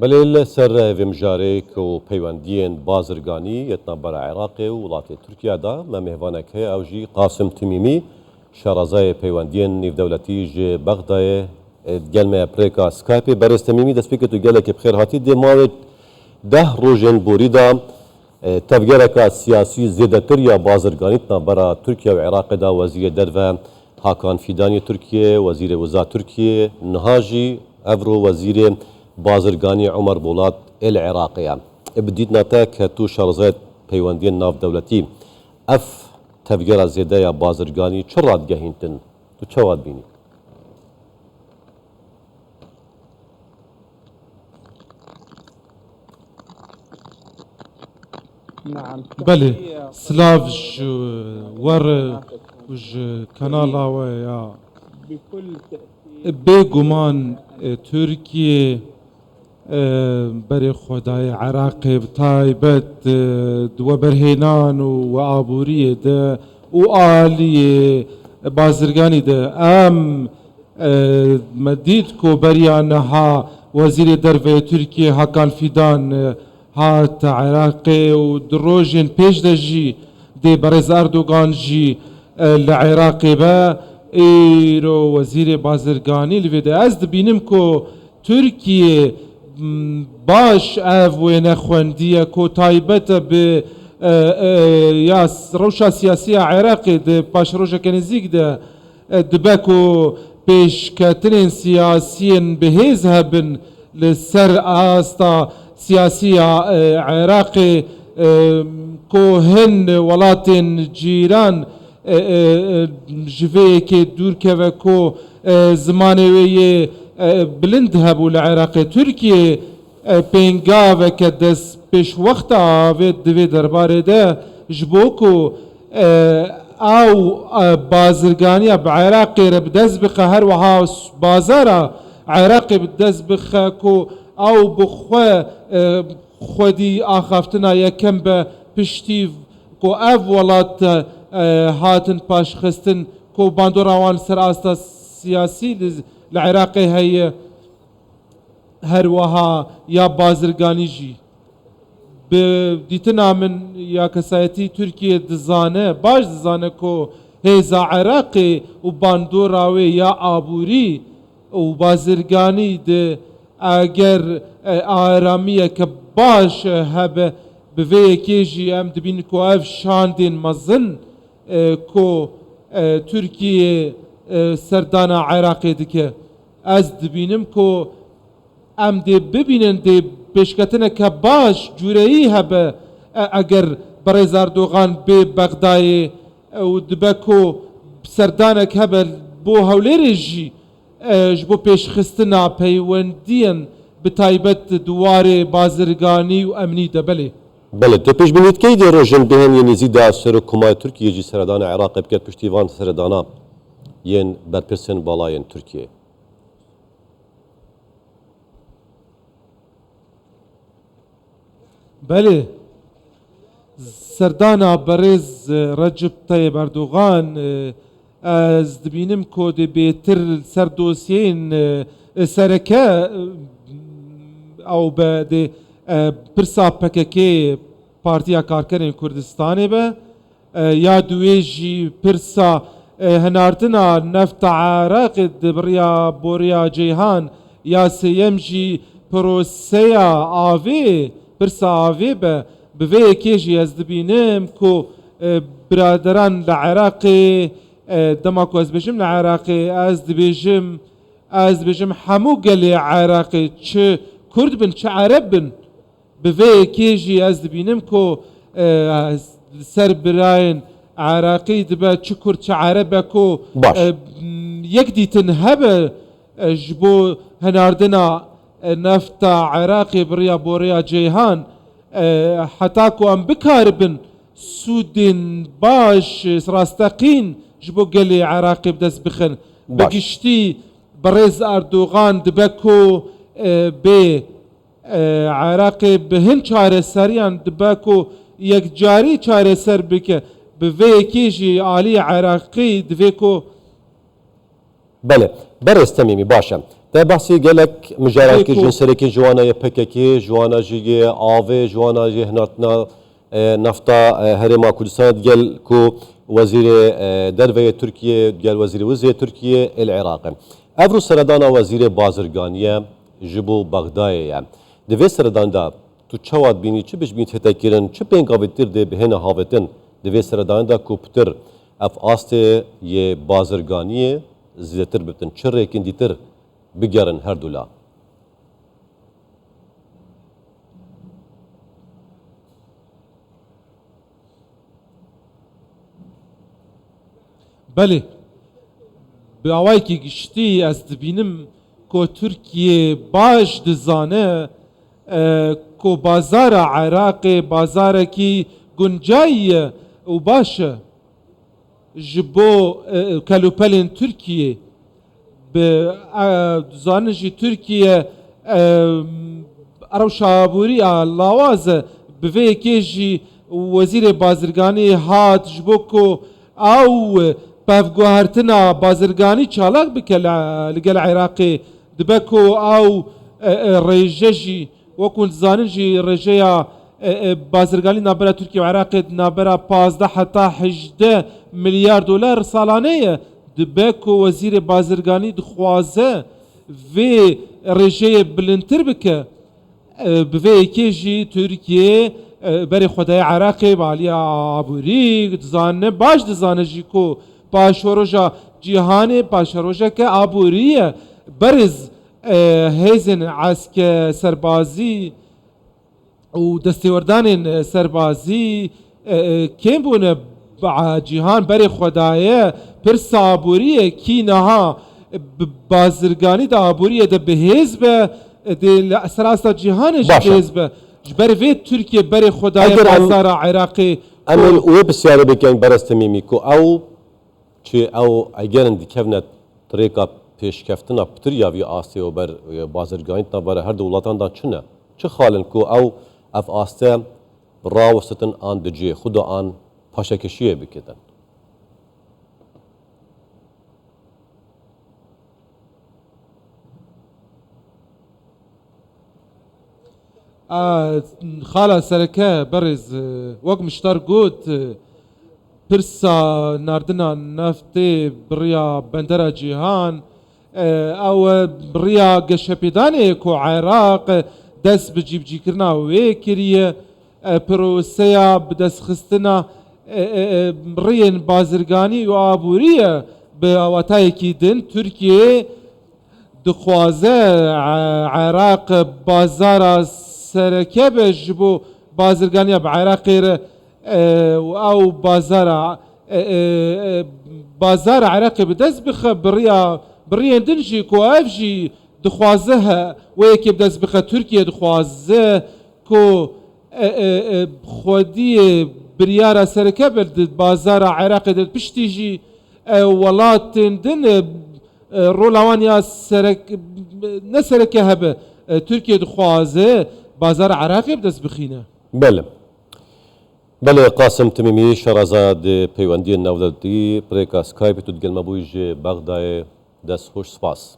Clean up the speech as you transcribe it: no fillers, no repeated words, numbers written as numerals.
بەلێ سەر vêmjarek û peywendiyên bazirganî yetnabera Iraqê û welatê Tirkiyada me mêvanek heye ew jî Qasim Timîmî şarazayê peywendiyên nêvdewletî ji Bexdayê gel me pirêka Skypeê. Berêz Timîmî destpêkê tu gelekî bi xêr hatî. Dê mavê 10 rojên borî da tevgereka siyasî zêdetir ya bazirganî tînabera Tirkiye û Iraqê da Wezîrê Derve Hakan Fîdanî Tirkiye, Wezîrê Wiza Tirkiye, niha jî ev ro Wezîrê bazirganî Umer Bolat el Iraqê. Bi dîtna te ketû şarazayê peywendiyên navdewletî ev tevgera zêde ya bazirganî çi radgehîntin? Tu çawa dibînî? بله سلاف ور وج kanala ve ya bêguman Türkiye berê xwedayê Iraqê bi taybet di weberhênan û weaboriyê de û aliyê bazirganî de em me dît ku beriya niha Wezîrê Derve Tirkiye Hakan Fîdan hat Iraqê û di rojên pêş de jî dê berêz Erdogan jî li Iraqê be îro Wezîrê Bazirganî li vê de ez dibînim ku Tirkiye baş ev wêne xwendiye ku taybet bi ya rewşa siyasî ya Iraqê di paşrojeke nêzik de dibe ku pêşketinên siyasiyên bihêz hebin li ser asta siyasî ya Iraqê ku hin welatên cîran ji vê yekê dûr keve ku zimanê wê yê bilind hebû li Iraqê. Tirkiye pêngaveke dest pêşwexta vê divê derbarê de ji bo ku ew bazirganiya bi Iraqê re bi dest bixe her wiha bazara Iraqê bi dest bixe ku ew bi xwe xwedî axaftina yekem be piştî ku ev welat hatin paşxistin ku bandora wan ser asta siyasî li Iraqê heye her wiha ya bazirganî jî bi dîtina min ya kesayetî Tirkiye dizane baş dizane ku hêza Iraqê û bandora wê ya aborî û bazirganî de eger aramiyeke baş hebe bi vê yekê jî em dibînin ku ev şandên mezin ku Tirkiye serdana Iraqê dike. Ez dibînim ku em dê bibînin dê pêşketineke baş cûreyî hebe eger berêz Erdogan bê Bexdayê û dibe ku serdanek hebe bo hewlêrê jî ji bo pêşxistina peywendiyên bi taybet duwarê bazirganî û emnî de belê. Belê tu pêşbînî dikey dê rojên bihên nêzî da Serokkomaya Tirkiye jî seredana Iraqê biket piştî van seredana yên berpirsên balayên Tirkiye. Belê serdana berêz Recep Tayyip Erdogan ez dibînim ku dê bêtir ser dosyeyên sereke ew be dê pirsa PKK Partiya Karkerên Kurdistanê be ya duwê jî pirsa hinartina nefta Iraqê di biriya boriya cîhan ya sêyem jî proseya avê pirsa avê be bi vê yekê jî ez dibînim ku biraderan li Iraqê dema ku ez bêjim li Iraqê ez dibêjim hemû gelê Iraqê çi Kurd bin çi Ereb bin bi vê yekê jî ez dibînim ku ser birayên Iraqî dibe çi Kurd çi Ereb e ku yek dîtin hebe ji bo hinardina nefta Iraqê biriya boriya cîhan heta ku em bikaribin sûdên baş rasteqîn ji bo gelê Iraqê bi dest bixin. Bi giştî berêz Erdogan dibe ku bê Iraqê bi hin çareseriyan dibe ku yekcarî çareser bike bi vê yekê jî aliyê Iraqî divê ku Belê berêz Temîmî baş e. ده بحثی گلک مجارات که کو. جنسری که جوانا یه پککی جوانا جی آوه جوانا جی هناتنا نفتا هرما کردستان گل کو وزیر دروی ترکیه گل وزیر ترکیه العراق افرو سردان وزیر بازرگانیه جبو بغدایه دوی سردان دا تو چواد بینی چه بش بین تتکیرن چه پینگاویتر ده بهنه هاوتن دوی سردان دا کوپتر اف آسته یه بازرگانیه زیادتر بتن چه ریکن دیتر بگرن هر دولا بله به اوای که گشتی از دبینم که ترکیه باش دزانه که بازار عراق بازار کی گنجایی و باشه جبو کلوپلین ترکیه به زانجی ترکیه ارو شابوری لاوازه به کیجی وزیر بازرگانی هات جبو کو او بافگوهرتنا بازرگانی چالاک بکل لگل عراقی دبکو او ریججی وکن زانجی ریجیا بازرگانی نابرا ترکیه و عراق نابرا 15 حتی 18 میلیارد دلار سالانه دبکو وزیر بازرگانی دخوازه و ریجه بلندتر بکه به کیجی ترکیه بری خدای عراقی بالی عبوری دزانه باش دزانه جی کو پاشوروژا جیهانی پاشوروژا که عبوریه برز هیزن عسک سربازی و دستوردان سربازی کم بونه جیهان بری خدایه پر عبوریه کی نها بازرگانی دا عبوریه دا به حزب دا سراستا جیهانش به حزب جبر وید ترکیه بری خدای بازار عراقی امن او بسیار بکن برستمیمی کو او چه او اگرن دیکفنت طریقا پیشکفتنا پتر یا وی آسته و بر بازرگانی تنبار هر دولتان دا چنه چه خالن کو او اف آسته راوستن آن دجی خود آن پاشکشیه بکتن خاله سرکه برز وقت مشتر گود پرسا ناردنا نفتی بریا بندر جیهان او بریا گشپیدانی کو عراق دست بجیب جی کرنا وی کریه پروسیا بدست خستنا برین بازرگانی و آبوریه به آواتای کی دن ترکیه دخوازه عراق بازار سرکه بجبو بازرگانی بعراقی او بازار عراقي بدز بخ بريا دنجي كو افجي دخوازها ويكي بدز بخ تركيا دخوازه كو خودي بريارة سركبل بازار عراقي دل بشتيجي ولات دن رولوانيا سرك نسركه هبه تركيا دخوازه بازار عراقي بدز بخينه بله قاسم تمیمی شرازاد پیوندی نودتی پریکا سکایپ تو دگل مبویج بغداد دست خوش سپاس